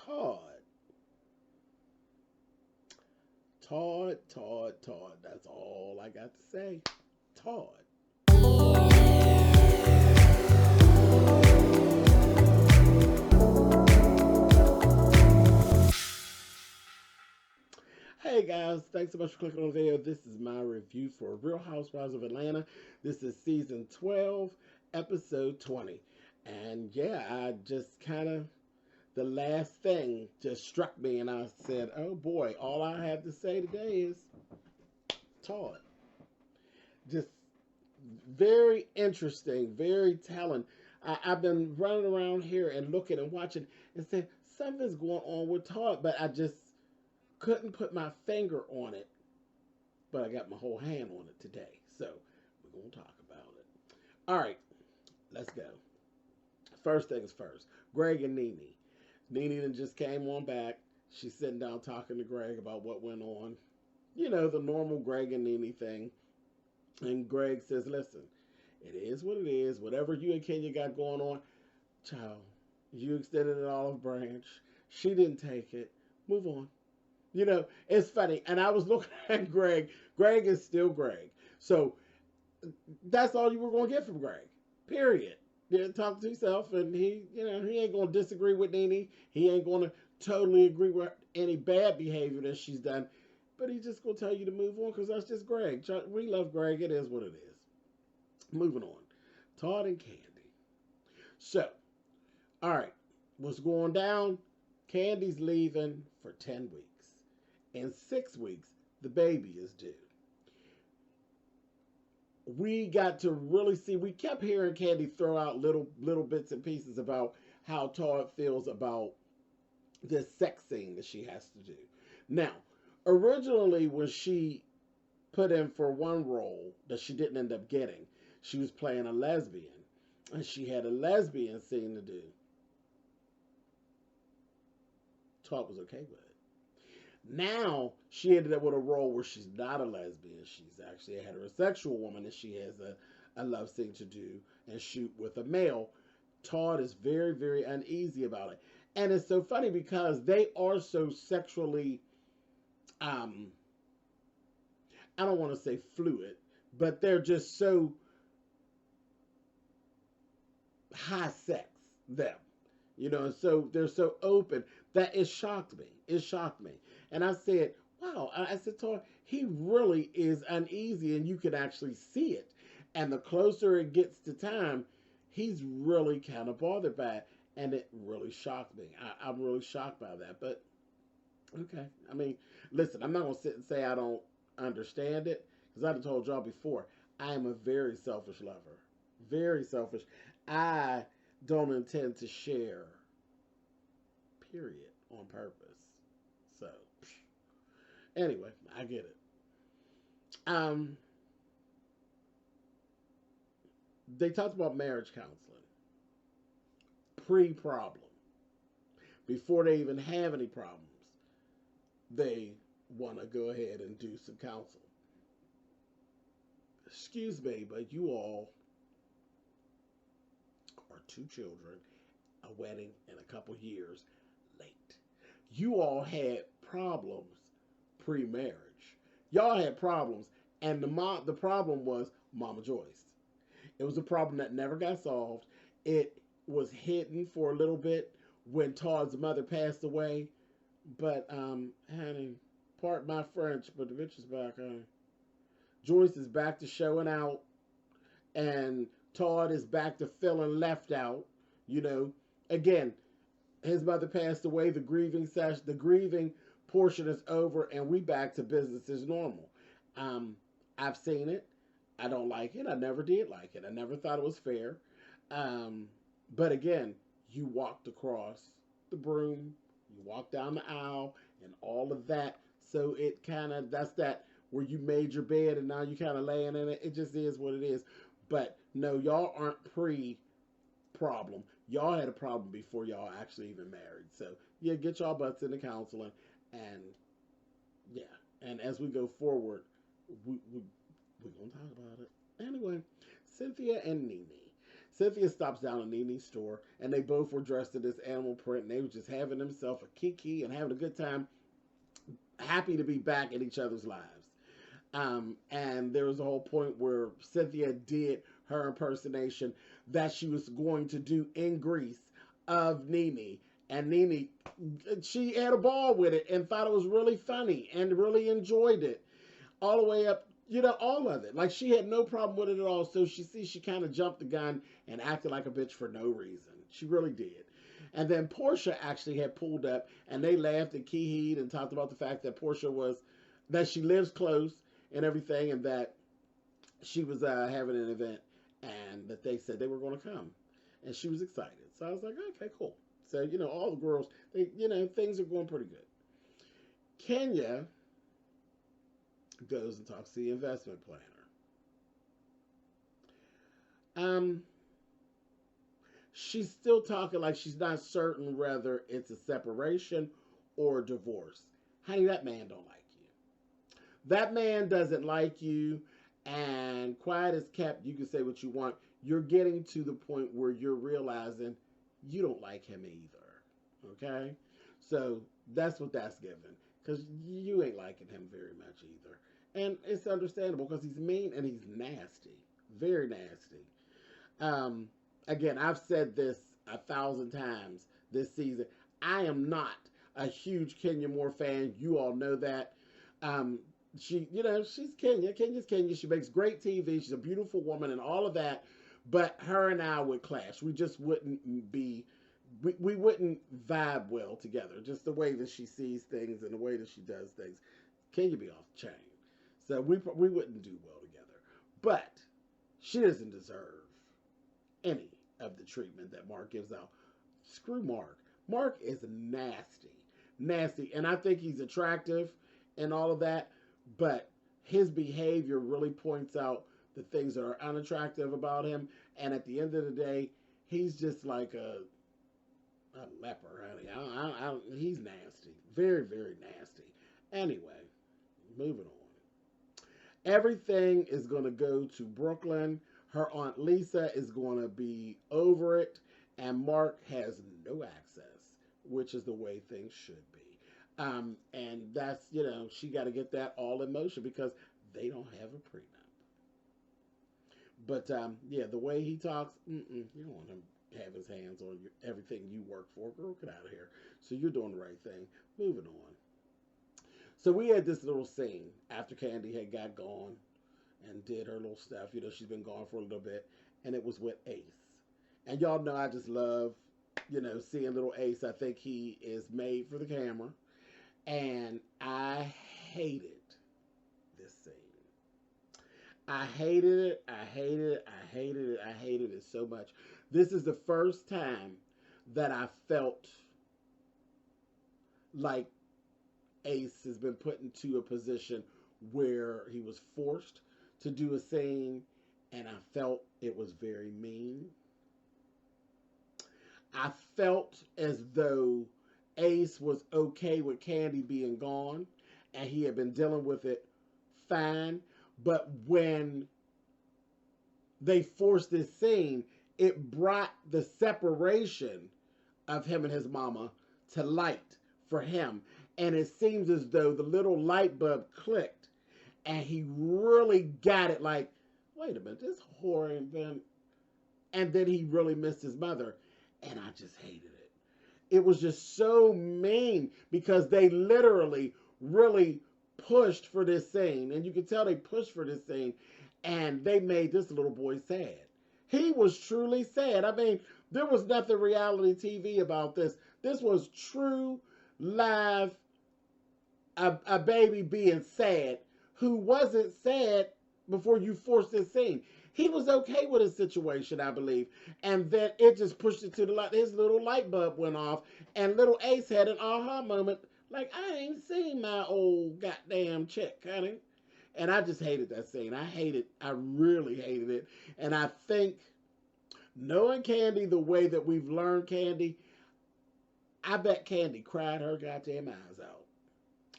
Todd. Todd. That's all I got to say. Todd. Hey guys, thanks so much for clicking on the video. This is my review for Real Housewives of Atlanta. This is season 12, episode 20. And yeah, I just kind of, the last thing just struck me and I said, oh boy, all I have to say today is Todd. Just very interesting, very telling. I've been running around here and looking and watching and saying something's going on with Todd, but I just couldn't put my finger on it. But I got my whole hand on it today, so we're going to talk about it. All right, let's go. First things first, Greg and Nene. Nene just came on back. She's sitting down talking to Greg about what went on. You know, the normal Greg and Nene thing. And Greg says, listen, it is what it is. Whatever you and Kenya got going on, child, you extended an olive branch. She didn't take it. Move on. You know, it's funny. And I was looking at Greg. Greg is still Greg. So that's all you were going to get from Greg. Period. Talk to himself, and he ain't going to disagree with Nene. He ain't going to totally agree with any bad behavior that she's done. But he's just going to tell you to move on because that's just Greg. We love Greg. It is what it is. Moving on. Todd and Candy. So, all right. What's going down? Candy's leaving for 10 weeks. In 6 weeks, the baby is due. We got to really see, we kept hearing Candy throw out little bits and pieces about how Todd feels about this sex scene that she has to do. Now, originally when she put in for one role that she didn't end up getting, she was playing a lesbian. And she had a lesbian scene to do. Todd was okay with it. Now, she ended up with a role where she's not a lesbian. She's actually a heterosexual woman, and she has a love scene to do and shoot with a male. Todd is very, very uneasy about it. And it's so funny because they are so sexually, I don't want to say fluid, but they're just so high sex, them. You know, and so they're so open that it shocked me. It shocked me. And I said, wow, I said, Todd, he really is uneasy and you can actually see it. And the closer it gets to time, he's really kind of bothered by it. And it really shocked me. I'm really shocked by that. But, okay. I mean, listen, I'm not going to sit and say I don't understand it. Because I've told y'all before, I am a very selfish lover. Very selfish. I don't intend to share, period, on purpose. So, anyway, I get it. They talked about marriage counseling, pre-problem. Before they even have any problems, they want to go ahead and do some counseling. Excuse me, but you all are 2 children, a wedding, and a couple years late. You all had problems pre-marriage. Y'all had problems, and the problem was Mama Joyce. It was a problem that never got solved. It was hidden for a little bit when Todd's mother passed away. But, honey, pardon my French, but the bitch is back, honey. Joyce is back to showing out, and Todd is back to feeling left out. You know, again, his mother passed away. The grieving portion is over, and we back to business as normal. I've seen it. I don't like it. I never did like it. I never thought it was fair. But again, you walked across the broom, you walked down the aisle, and all of that. So it kind of, that's that where you made your bed and now you kind of laying in it. It just is what it is. But no, y'all aren't pre-problem. Y'all had a problem before y'all actually even married. So yeah, get y'all butts into counseling, and yeah. And as we go forward, we're gonna talk about it anyway. Cynthia and Nene. Cynthia stops down at Nene's store, and they both were dressed in this animal print, and they were just having themselves a kiki and having a good time, happy to be back in each other's lives. And there was a whole point where Cynthia did her impersonation that she was going to do in Greece of Nene. And Nene, she had a ball with it and thought it was really funny and really enjoyed it all the way up, all of it. Like, she had no problem with it at all. So she kind of jumped the gun and acted like a bitch for no reason. She really did. And then Portia actually had pulled up, and they laughed and kee-heed and talked about the fact that that she lives close and everything, and that she was having an event, and that they said they were going to come. And she was excited. So I was like, okay, cool. So, all the girls, things are going pretty good. Kenya goes and talks to the investment planner. She's still talking like she's not certain whether it's a separation or a divorce. Honey, that man don't like you. That man doesn't like you, and quiet as kept, you can say what you want. You're getting to the point where you're realizing you don't like him either. Okay? So that's what that's given. Because you ain't liking him very much either. And it's understandable because he's mean and he's nasty. Very nasty. Again, I've said this 1,000 times this season. I am not a huge Kenya Moore fan. You all know that. She's Kenya. Kenya's Kenya. She makes great TV. She's a beautiful woman and all of that. But her and I would clash. We just wouldn't be, we wouldn't vibe well together. Just the way that she sees things and the way that she does things. Kenya be off the chain. So we wouldn't do well together. But she doesn't deserve any of the treatment that Mark gives out. Screw Mark. Mark is nasty. Nasty. And I think he's attractive and all of that. But his behavior really points out the things that are unattractive about him. And at the end of the day, he's just like a leper, honey. He's nasty. Very, very nasty. Anyway, moving on. Everything is going to go to Brooklyn. Her Aunt Lisa is going to be over it. And Mark has no access, which is the way things should be. And that's, she got to get that all in motion because they don't have a prenup. But, yeah, the way he talks, you don't want him to have his hands on everything you work for. Girl, get out of here. So you're doing the right thing. Moving on. So we had this little scene after Candy had got gone and did her little stuff. She's been gone for a little bit. And it was with Ace. And y'all know I just love, seeing little Ace. I think he is made for the camera. And I hated this scene. I hated it. I hated it. I hated it. I hated it so much. This is the first time that I felt like Ace has been put into a position where he was forced to do a scene, and I felt it was very mean. I felt as though Ace was okay with Candy being gone, and he had been dealing with it fine. But when they forced this scene, it brought the separation of him and his mama to light for him. And it seems as though the little light bulb clicked, and he really got it like, wait a minute, this whore ain't been... And then he really missed his mother, and I just hated it. It was just so mean because they literally really pushed for this scene. And you can tell they pushed for this scene, and they made this little boy sad. He was truly sad. I mean, there was nothing reality TV about this. This was true, live, a baby being sad who wasn't sad before you forced this scene. He was okay with his situation, I believe. And then it just pushed it to the light. His little light bulb went off, and little Ace had an aha moment. Like, I ain't seen my old goddamn chick, honey. And I just hated that scene. I really hated it. And I think, knowing Candy the way that we've learned Candy, I bet Candy cried her goddamn eyes out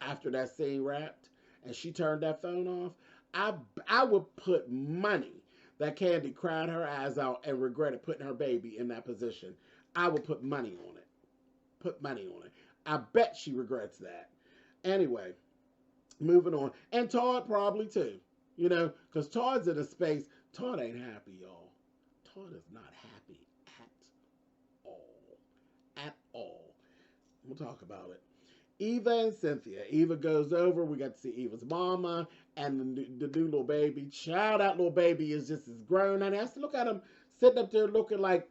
after that scene wrapped and she turned that phone off. I would put money that Candy cried her eyes out and regretted putting her baby in that position. I would put money on it. Put money on it. I bet she regrets that. Anyway, moving on. And Todd probably too. You know, because Todd's in a space. Todd ain't happy, y'all. Todd is not happy at all. At all. We'll talk about it. Eva and Cynthia. Eva goes over. We got to see Eva's mama and the new little baby. Child, that little baby is just as grown. And I said, look at him sitting up there looking like,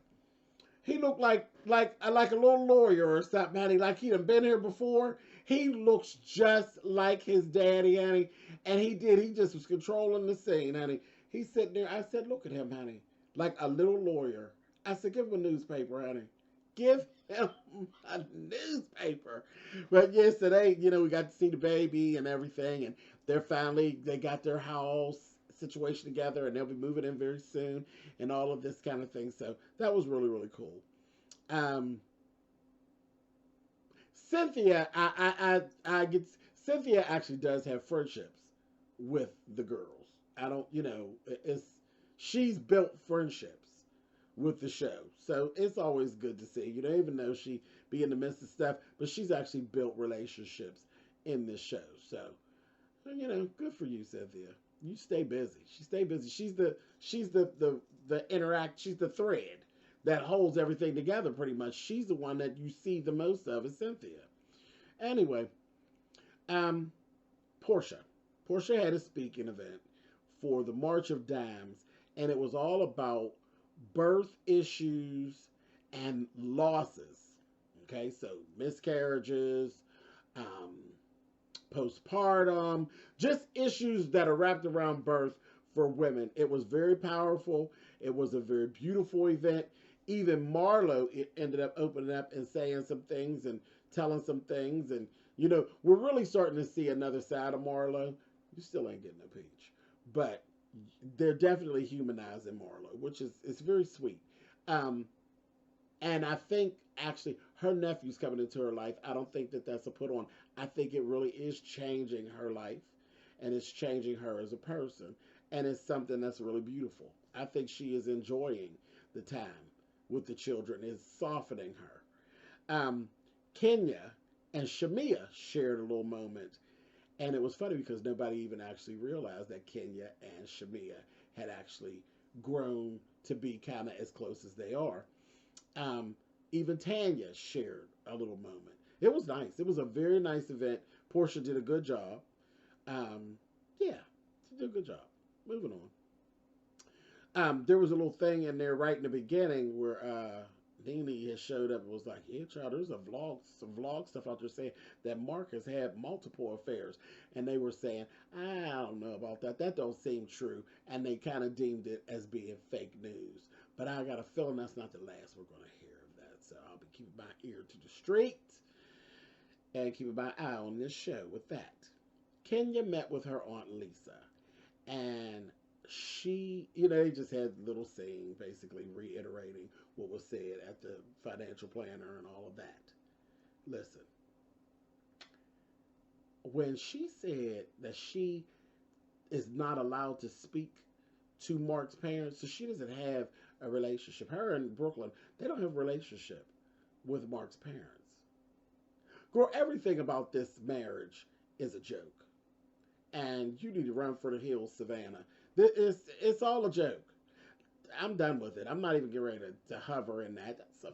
he looked like a little lawyer or something, honey. Like he done been here before. He looks just like his daddy, honey. And he did. He just was controlling the scene, honey. He's sitting there. I said, look at him, honey. Like a little lawyer. I said, give him a newspaper, honey. Give him a newspaper. But yesterday, you know, we got to see the baby and everything. And they got their house situation together. And they'll be moving in very soon. And all of this kind of thing. So that was really, really cool. Cynthia, I get, Cynthia actually does have friendships with the girls. I don't, you know, she's built friendships with the show. So it's always good to see, you know, even though she be in the midst of stuff, but she's actually built relationships in this show. So, you know, good for you, Cynthia. You stay busy. She stay busy. She's the she's the thread that holds everything together pretty much. She's the one that you see the most of is Cynthia. Anyway, Portia had a speaking event for the March of Dimes, and it was all about birth issues and losses. Okay, so miscarriages, postpartum, just issues that are wrapped around birth for women. It was very powerful. It was a very beautiful event. Even Marlo ended up opening up and saying some things and telling some things. And, you know, we're really starting to see another side of Marlo. You still ain't getting a peach. But they're definitely humanizing Marlo, which is very sweet. And I think, actually, her nephew's coming into her life. I don't think that that's a put on. I think it really is changing her life. And it's changing her as a person. And it's something that's really beautiful. I think she is enjoying the time with the children. It's softening her. Kenya and Shamia shared a little moment. And it was funny because nobody even actually realized that Kenya and Shamia had actually grown to be kind of as close as they are. Even Tanya shared a little moment. It was nice. It was a very nice event. Portia did a good job. Yeah, she did a good job. Moving on. There was a little thing in there right in the beginning where Nene has showed up and was like, yeah, child, there's some vlog stuff out there saying that Mark has had multiple affairs. And they were saying, I don't know about that. That don't seem true. And they kind of deemed it as being fake news. But I got a feeling that's not the last we're going to hear of that. So I'll be keeping my ear to the street and keeping my eye on this show with that. Kenya met with her Aunt Lisa. And she, you know, they just had a little scene basically reiterating what was said at the financial planner and all of that. Listen, when she said that she is not allowed to speak to Mark's parents, so she doesn't have a relationship. Her and Brooklyn, they don't have a relationship with Mark's parents. Girl, everything about this marriage is a joke. And you need to run for the hills, Savannah. It's all a joke. I'm done with it. I'm not even getting ready to hover in that. That's a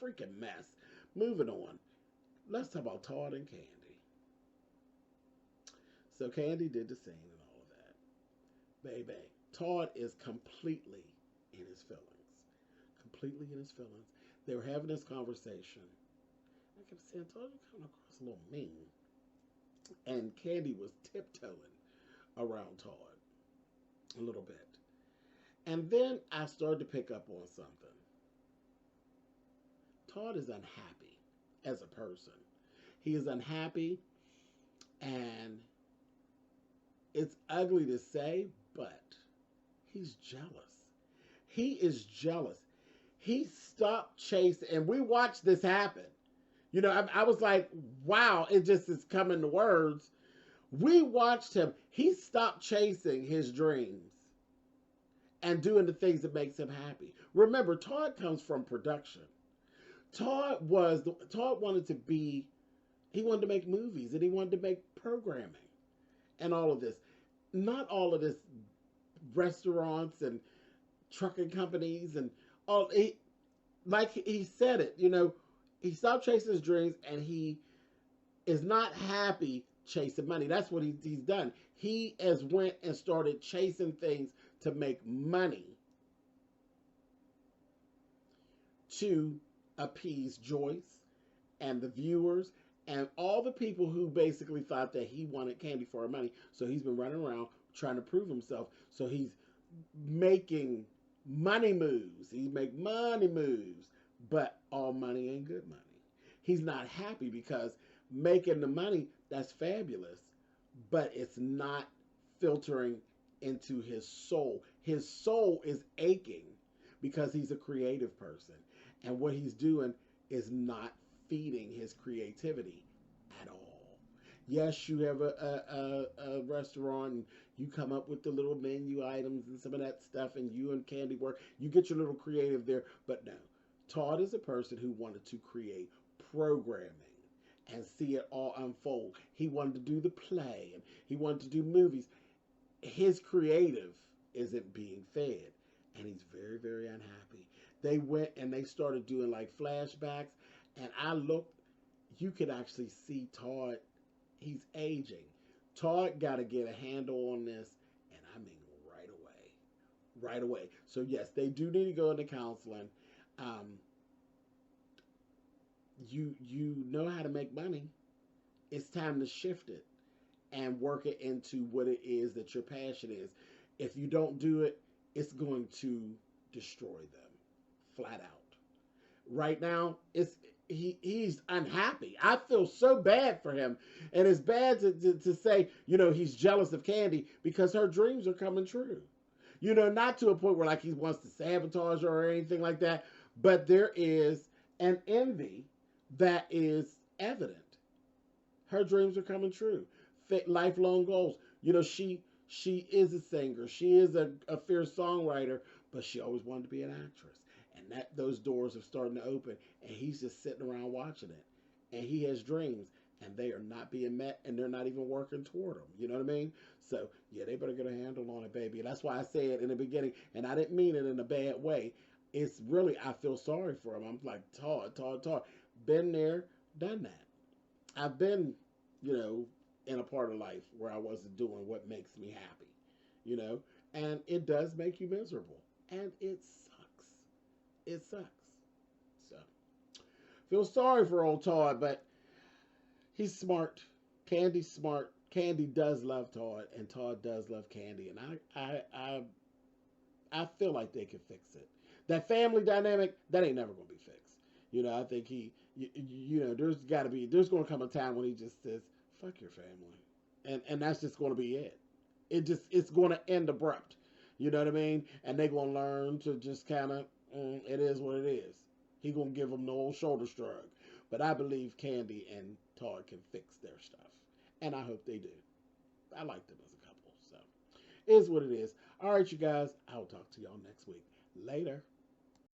freaking mess. Moving on. Let's talk about Todd and Candy. So Candy did the scene and all of that. Baby, Todd is completely in his feelings. Completely in his feelings. They were having this conversation. I kept saying, Todd, you're coming across a little mean. And Candy was tiptoeing around Todd a little bit. And then I started to pick up on something. Todd is unhappy as a person. He is unhappy, and it's ugly to say, but he's jealous. He is jealous. He stopped chasing, and we watched this happen. You know, I was like, wow, it just is coming to words. We watched him. He stopped chasing his dreams. and doing the things that makes him happy. Remember, Todd comes from production. Todd wanted to be, he wanted to make movies and he wanted to make programming and all of this. Not all of this restaurants and trucking companies and all. Like he said it, he stopped chasing his dreams and he is not happy chasing money. That's what he's done. He has went and started chasing things to make money to appease Joyce and the viewers and all the people who basically thought that he wanted Candy for her money. So he's been running around trying to prove himself. So he's making money moves. He make money moves, but all money ain't good money. He's not happy because making the money, that's fabulous, but it's not filtering into his soul. His soul is aching because he's a creative person. And what he's doing is not feeding his creativity at all. Yes, you have a restaurant and you come up with the little menu items and some of that stuff, and you and Candy work. You get your little creative there. But no, Todd is a person who wanted to create programming and see it all unfold. He wanted to do the play and he wanted to do movies. His creative isn't being fed, and he's very, very unhappy. They went and they started doing like flashbacks, and I looked, you could actually see Todd, he's aging. Todd got to get a handle on this, and I mean right away. Right away. So yes, they do need to go into counseling. You know how to make money. It's time to shift it and work it into what it is that your passion is. If you don't do it, it's going to destroy them flat out. Right now, he's unhappy. I feel so bad for him. And it's bad to say, he's jealous of Candy because her dreams are coming true. Not to a point where like he wants to sabotage her or anything like that, but there is an envy that is evident. Her dreams are coming true. Lifelong goals. She is a singer. She is a fierce songwriter, but she always wanted to be an actress. And those doors are starting to open, and he's just sitting around watching it. And he has dreams, and they are not being met, and they're not even working toward them. You know what I mean? So, yeah, they better get a handle on it, baby. And that's why I said in the beginning, and I didn't mean it in a bad way. It's really, I feel sorry for him. I'm like, Todd. Been there, done that. I've been, in a part of life where I wasn't doing what makes me happy, and it does make you miserable, and it sucks. It sucks. So, feel sorry for old Todd, but he's smart. Candy's smart. Candy does love Todd, and Todd does love Candy, and I feel like they can fix it. That family dynamic, that ain't never gonna be fixed. I think there's going to come a time when he just says, fuck your family. And that's just going to be it. It's going to end abrupt. You know what I mean? And they're going to learn to just kind of, it is what it is. He going to give them the old shoulder shrug. But I believe Candy and Todd can fix their stuff. And I hope they do. I like them as a couple. So, it is what it is. All right, you guys. I'll talk to y'all next week. Later.